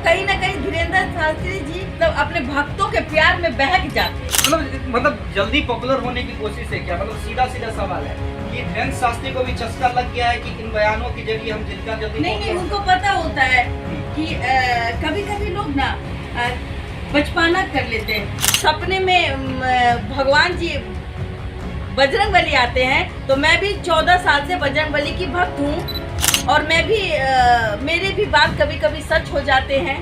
कहीं ना कहीं धीरेन्द्र शास्त्री जी मतलब अपने भक्तों के प्यार में बहक जाते हैं। मतलब जल्दी पॉपुलर होने की कोशिश है क्या? मतलब सीधा सीधा सवाल है कि धीरेन्द्र शास्त्री को भी चस्का लग गया है कि इन बयानों के जरिए हम जितना जल्दी नहीं, उनको पता होता है कि कभी कभी लोग ना बचपना कर लेते हैं। सपने में भगवान जी बजरंगबली आते हैं, तो मैं भी 14 साल से बजरंगबली की भक्त हूँ और मैं भी मेरे भी बात कभी कभी सच हो जाते हैं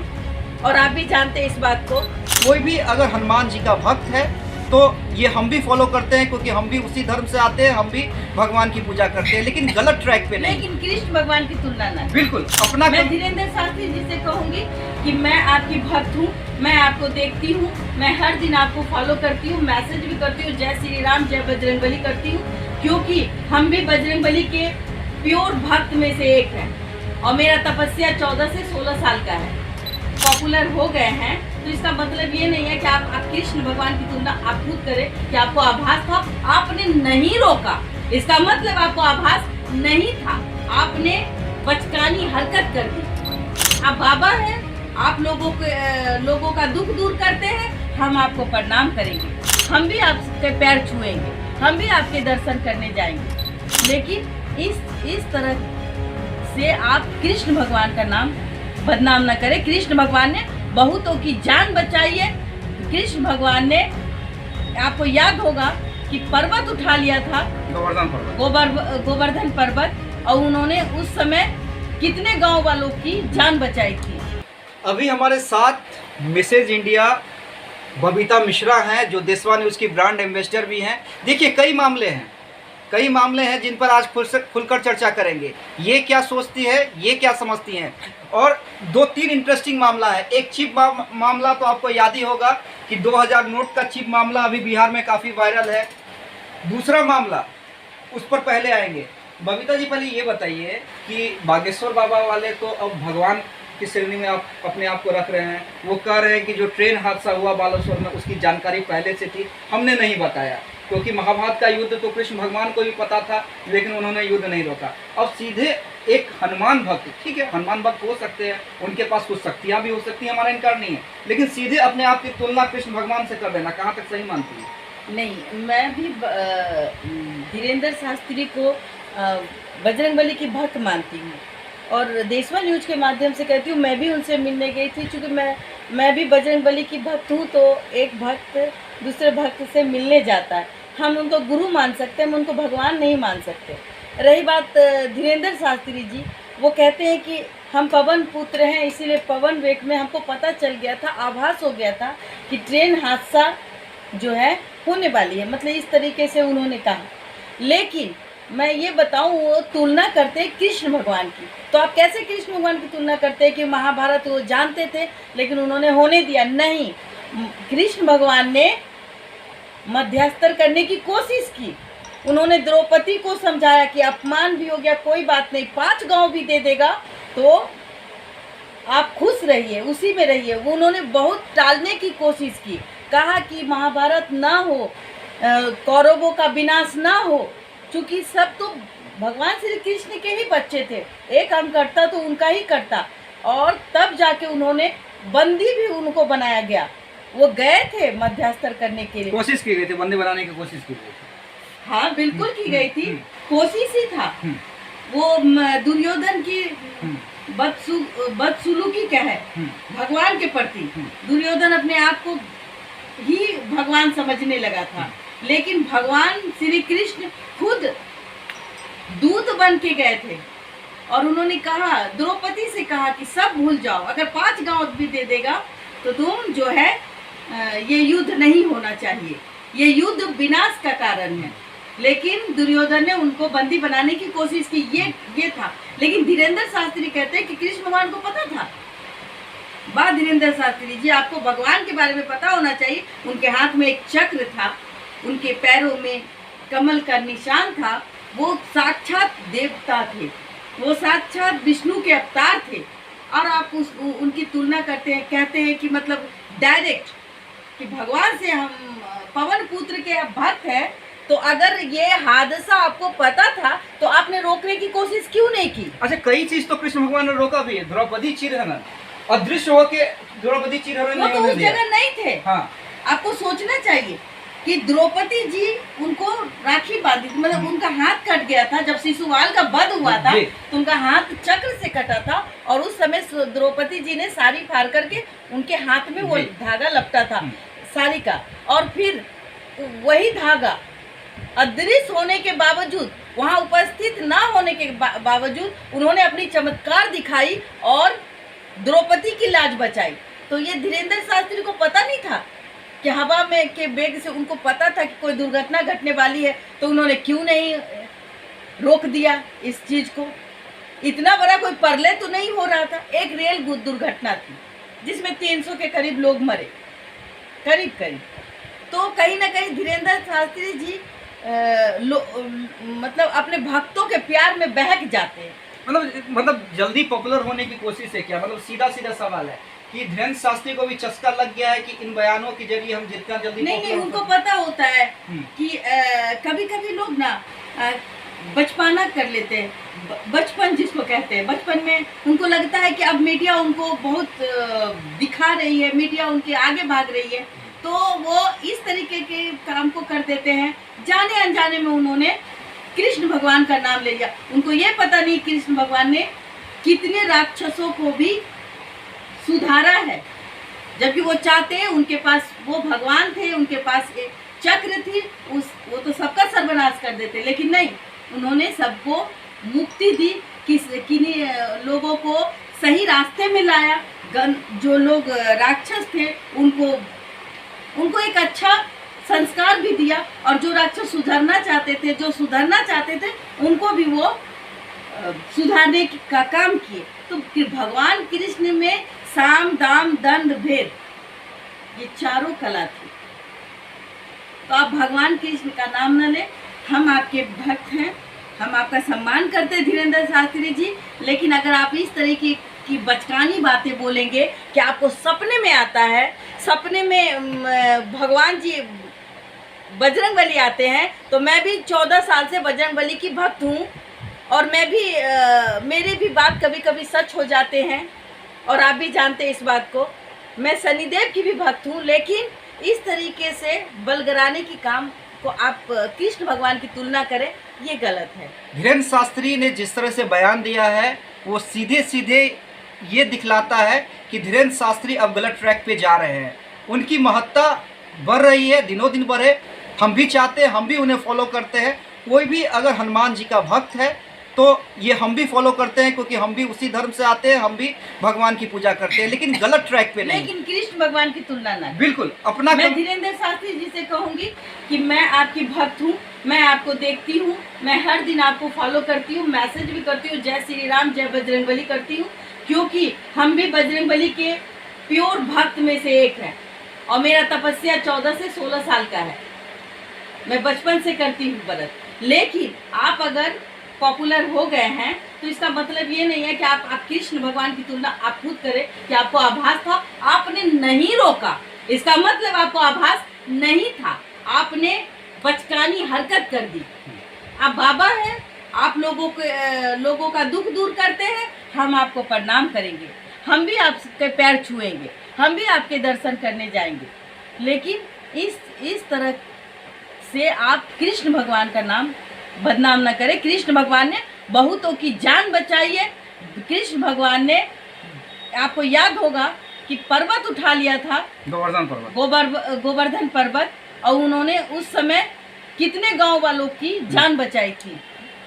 और आप भी जानते हैं इस बात को। कोई भी अगर हनुमान जी का भक्त है तो ये हम भी फॉलो करते हैं, क्योंकि हम भी उसी धर्म से आते हैं, हम भी भगवान की पूजा करते हैं, लेकिन गलत ट्रैक पे नहीं। लेकिन कृष्ण भगवान की तुलना ना। बिल्कुल अपना मैं धीरेन्द्र शास्त्री जी से कहूंगी कि मैं आपकी भक्त हूँ, मैं आपको देखती हूँ, मैं हर दिन आपको फॉलो करती हूँ, मैसेज भी करती हूँ, जय श्री राम जय बजरंगबली करती हूँ, क्योंकि हम भी बजरंगबली के प्योर भक्त में से एक है और मेरा तपस्या 14 से 16 साल का है। पॉपुलर हो गए हैं तो इसका मतलब ये नहीं है कि आप कृष्ण भगवान की तुलना आप खुद करें कि आपको आभास था, आपने नहीं रोका, इसका मतलब आपको आभास नहीं था, आपने बचकानी हरकत कर दी। आप बाबा हैं, आप लोगों का दुख दूर करते हैं, हम आपको प्रणाम करेंगे, हम भी आपके पैर छुएंगे, हम भी आपके दर्शन करने जाएंगे, लेकिन इस तरह से आप कृष्ण भगवान का नाम बदनाम न करें। कृष्ण भगवान ने बहुतों की जान बचाई है। कृष्ण भगवान ने, आपको याद होगा कि पर्वत उठा लिया था, गोवर्धन पर्वत, और उन्होंने उस समय कितने गांव वालों की जान बचाई थी। अभी हमारे साथ मिसेज इंडिया बबीता मिश्रा हैं, जो देशवा न्यूज की ब्रांड एम्बेसडर भी हैं। देखिए कई मामले हैं जिन पर आज खुलकर चर्चा करेंगे। ये क्या सोचती है, ये क्या समझती हैं, और 2-3 इंटरेस्टिंग मामला है। एक चिप मामला तो आपको याद ही होगा कि 2000 नोट का चिप मामला अभी बिहार में काफ़ी वायरल है। दूसरा मामला, उस पर पहले आएंगे। बबीता जी पहले ये बताइए कि बागेश्वर बाबा वाले तो अब भगवान की श्रेणी में आप अपने आप को रख रहे हैं। वो कह रहे हैं कि जो ट्रेन हादसा हुआ बालेश्वर में उसकी जानकारी पहले से थी, हमने नहीं बताया, क्योंकि महाभारत का युद्ध तो कृष्ण भगवान को भी पता था, लेकिन उन्होंने युद्ध नहीं रोका। अब सीधे एक हनुमान भक्त, ठीक है हनुमान भक्त हो सकते हैं, उनके पास कुछ शक्तियाँ भी हो सकती हैं, हमारा इनकार नहीं है, लेकिन सीधे अपने आप की तुलना कृष्ण भगवान से कर देना कहाँ तक सही मानती है? नहीं, मैं भी धीरेन्द्र शास्त्री को बजरंगबली की भक्त मानती हूँ और देशवा न्यूज के माध्यम से कहती हूँ, मैं भी उनसे मिलने गई थी, क्योंकि मैं भी बजरंगबली की भक्त हूँ। तो एक भक्त दूसरे भक्त से मिलने जाता है, हम उनको गुरु मान सकते हैं, हम उनको भगवान नहीं मान सकते। रही बात धीरेन्द्र शास्त्री जी, वो कहते हैं कि हम पवन पुत्र हैं, इसीलिए पवन वेग में हमको पता चल गया था, आभास हो गया था कि ट्रेन हादसा जो है होने वाली है, मतलब इस तरीके से उन्होंने कहा। लेकिन मैं ये बताऊं, वो तुलना करते हैं कृष्ण भगवान की, तो आप कैसे कृष्ण भगवान की तुलना करते हैं कि महाभारत वो जानते थे लेकिन उन्होंने होने दिया? नहीं, कृष्ण भगवान ने मध्यस्थर करने की कोशिश की, उन्होंने द्रौपदी को समझाया कि अपमान भी हो गया, कोई बात नहीं, 5 गांव भी दे देगा तो आप खुश रहिए, उसी में रहिए। वो उन्होंने बहुत टालने की कोशिश की, कहा कि महाभारत ना हो, कौरवों का विनाश ना हो, क्योंकि सब तो भगवान श्री कृष्ण के ही बच्चे थे, एक हम करता तो उनका ही करता। और तब जाके उन्होंने बंदी भी उनको बनाया गया, वो गए थे मध्यस्थर करने के लिए, कोशिश की गई थी, बंदी बनाने की कोशिश की गई थी। हाँ बिल्कुल की गई थी, कोशिश ही था। वो दुर्योधन की बदसुलूकी क्या है भगवान के प्रति, दुर्योधन अपने आप को ही भगवान समझने लगा था, लेकिन भगवान श्री कृष्ण खुद दूत बन के गए थे और उन्होंने कहा, द्रौपदी से कहा कि सब भूल जाओ, अगर 5 गांव भी दे देगा तो तुम जो है ये युद्ध नहीं होना चाहिए, ये युद्ध विनाश का कारण है। लेकिन दुर्योधन ने उनको बंदी बनाने की कोशिश की, ये था। लेकिन धीरेन्द्र शास्त्री कहते हैं कि कृष्ण भगवान को पता था। बात धीरेन्द्र शास्त्री जी, आपको भगवान के बारे में पता होना चाहिए, उनके हाथ में एक चक्र था, उनके पैरों में कमल का निशान था, वो साक्षात देवता थे, वो साक्षात विष्णु के अवतार थे, और आप उनकी तुलना करते हैं, कहते हैं कि मतलब डायरेक्ट कि भगवान से हम पवन पुत्र के भक्त हैं। तो अगर ये हादसा आपको पता था तो आपने रोकने की कोशिश क्यों नहीं की? अच्छा, कई चीज तो कृष्ण भगवान ने रोका भी है, द्रौपदी चिरहनन, अदृश्य होके द्रौपदी चिरहरण वो नहीं तो होने उस दिया। जगह नहीं थे। हाँ आपको सोचना चाहिए कि द्रौपदी जी उनको राखी बांधी थी, मतलब उनका हाथ कट गया था जब शिशुपाल का वध हुआ था, जी। तो उनका हाथ चक्र से कटा था और उस समय द्रौपदी जी ने साड़ी फाड़ करके उनके हाथ में वो जी। धागा लपटा था साड़ी का, और फिर वही धागा अदृश्य होने के बावजूद, वहां उपस्थित ना होने के बावजूद उन्होंने अपनी चमत्कार दिखाई और द्रौपदी की लाज बचाई। तो ये धीरेन्द्र शास्त्री को पता नहीं था कि हवा में के वेग से, उनको पता था कि कोई दुर्घटना घटने वाली है, तो उन्होंने क्यों नहीं रोक दिया इस चीज को। इतना बड़ा कोई प्रलय तो नहीं हो रहा था, एक रेल दुर्घटना थी जिसमें 300 के करीब लोग मरे, करीब। तो कहीं ना कहीं धीरेन्द्र शास्त्री जी मतलब अपने भक्तों के प्यार में बहक जाते हैं। मतलब जल्दी पॉपुलर होने की कोशिश है क्या? मतलब सीधा सवाल है कि धीरेन्द्र शास्त्री को भी चस्का लग गया है कि इन बयानों के जरिए हम जितना जल्दी नहीं, उनको पता होता है कि कभी कभी लोग ना बचपना कर लेते हैं, बचपन जिसको कहते हैं। बचपन में उनको लगता है कि अब मीडिया उनको बहुत दिखा रही है, मीडिया उनके आगे भाग रही है, तो वो इस तरीके के काम को कर देते हैं। जाने अनजाने में उन्होंने कृष्ण भगवान का नाम ले लिया। उनको ये पता नहीं कृष्ण भगवान ने कितने राक्षसों को भी सुधारा है, जबकि वो चाहते हैं, उनके पास वो भगवान थे, उनके पास एक चक्र थी, वो तो सबका सर्वनाश कर देते, लेकिन नहीं, उन्होंने सबको मुक्ति दी, किन्हीं लोगों को सही रास्ते में लाया। जो लोग राक्षस थे उनको एक अच्छा संस्कार भी दिया, और जो राक्षस सुधरना चाहते थे उनको भी वो सुधारने का काम किए। तो भगवान कृष्ण में साम दाम दंड भेद, ये चारों कला थी। तो आप भगवान कृष्ण का नाम न ले। हम आपके भक्त हैं, हम आपका सम्मान करते हैं धीरेन्द्र शास्त्री जी, लेकिन अगर आप इस तरीके की बचकानी बातें बोलेंगे कि आपको सपने में आता है, सपने में भगवान जी बजरंगबली आते हैं, तो मैं भी 14 साल से बजरंगबली की भक्त हूँ, और मैं भी मेरे भी बात कभी कभी सच हो जाते हैं, और आप भी जानते हैं इस बात को। मैं शनिदेव की भी भक्त हूँ, लेकिन इस तरीके से बलगराने की काम को आप कृष्ण भगवान की तुलना करें, ये गलत है। धीरेन्द्र शास्त्री ने जिस तरह से बयान दिया है, वो सीधे ये दिखलाता है कि धीरेन्द्र शास्त्री अब गलत ट्रैक पे जा रहे हैं। उनकी महत्ता बढ़ रही है, दिनों दिन बढ़े। हम भी चाहते हैं, हम भी उन्हें फॉलो करते हैं। कोई भी अगर हनुमान जी का भक्त है तो ये हम भी फॉलो करते हैं, क्योंकि हम भी उसी धर्म से आते हैं, हम भी भगवान की पूजा करते हैं, लेकिन गलत ट्रैक पे नहीं। लेकिन कृष्ण भगवान की तुलना ना। बिल्कुल अपना। मैं धीरेन्द्र शास्त्री जी से कहूंगी कि मैं आपकी भक्त हूँ, मैं आपको देखती हूँ, मैं हर दिन आपको फॉलो करती हूँ, मैसेज भी करती हूँ, जय श्री राम जय बजरंगबली करती हूँ, क्योंकि हम भी बजरंगबली के प्योर भक्त में से एक है। और मेरा तपस्या 14 से 16 साल का है, मैं बचपन से करती हूँ व्रत। लेकिन आप अगर पॉपुलर हो गए हैं तो इसका मतलब ये नहीं है कि आप कृष्ण भगवान की तुलना आप खुद करें कि आपको आभास था, आपने नहीं रोका, इसका मतलब आपको आभास नहीं था, आपने बचकानी हरकत कर दी। आप बाबा हैं, आप लोगों का दुख दूर करते हैं, हम आपको प्रणाम करेंगे, हम भी आपके पैर छुएंगे, हम भी आपके दर्शन करने जाएंगे, लेकिन इस तरह से आप कृष्ण भगवान का नाम बदनाम न करें। कृष्ण भगवान ने बहुतों की जान बचाई है। कृष्ण भगवान ने, आपको याद होगा कि पर्वत उठा लिया था, गोवर्धन पर्वत, और उन्होंने उस समय कितने गांव वालों की जान बचाई थी।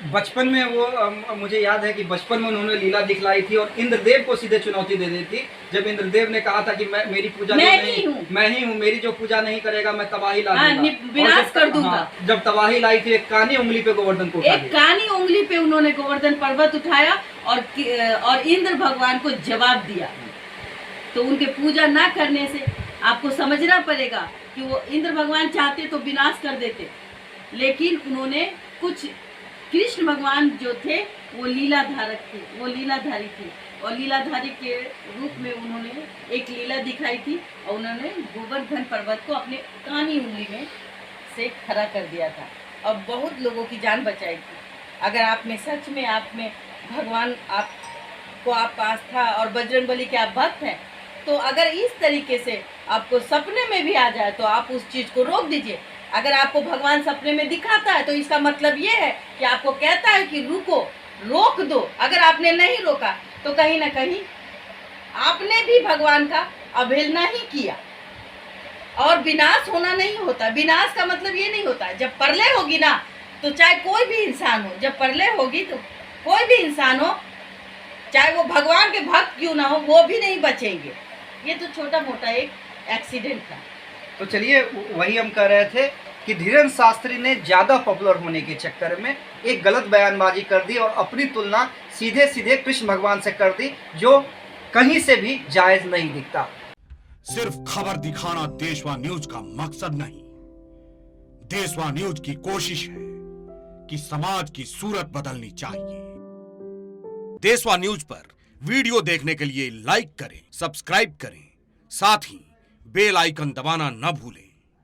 बचपन में वो मुझे याद है कि बचपन में उन्होंने लीला दिखलाई थी और इंद्रदेव को सीधे चुनौती दे दी थी, जब इंद्रदेव ने कहा था कि मेरी पूजा मैं ही हूँ, मेरी जो पूजा नहीं करेगा मैं तबाही ला दूंगा, विनाश कर दूंगा। जब तबाही लाई थी, एक कानी उंगली पे गोवर्धन को उठा, एक कानी उंगली पे उन्होंने गोवर्धन पर्वत उठाया और इंद्र भगवान को जवाब दिया। तो उनके पूजा ना करने से आपको समझना पड़ेगा कि वो इंद्र भगवान चाहते तो विनाश कर देते, लेकिन उन्होंने कुछ, कृष्ण भगवान जो थे वो लीलाधारक थे, वो लीलाधारी थे, और लीलाधारी के रूप में उन्होंने एक लीला दिखाई थी, और उन्होंने गोवर्धन पर्वत को अपने कानी उंगली में से खड़ा कर दिया था और बहुत लोगों की जान बचाई थी। अगर आप में सच में आप में भगवान, आप को आप आस्था और बजरंगबली के आप भक्त हैं, तो अगर इस तरीके से आपको सपने में भी आ जाए तो आप उस चीज़ को रोक दीजिए। अगर आपको भगवान सपने में दिखाता है तो इसका मतलब ये है कि आपको कहता है कि रुको, रोक दो। अगर आपने नहीं रोका तो कहीं ना कहीं आपने भी भगवान का अवहेलना ही किया। और विनाश होना नहीं होता। विनाश का मतलब ये नहीं होता। जब प्रलय होगी ना, तो चाहे कोई भी इंसान हो, जब प्रलय होगी तो कोई भी इंसान हो, चाहे वो भगवान के भक्त क्यों ना हो, वो भी नहीं बचेंगे। ये तो छोटा मोटा एक एक्सीडेंट था। तो चलिए, वही हम कह रहे थे कि धीरेन्द्र शास्त्री ने ज़्यादा पॉपुलर होने के चक्कर में एक गलत बयानबाजी कर दी और अपनी तुलना सीधे सीधे कृष्ण भगवान से कर दी, जो कहीं से भी जायज़ नहीं दिखता। सिर्फ खबर दिखाना देशवा न्यूज का मकसद नहीं। देशवा न्यूज की कोशिश है कि समाज की सूरत बदलनी चाहिए। देशवा न्यूज पर वीडियो देखने के लिए लाइक करें, सब्सक्राइब करें, साथ ही बेल आइकन दबाना न भूलें।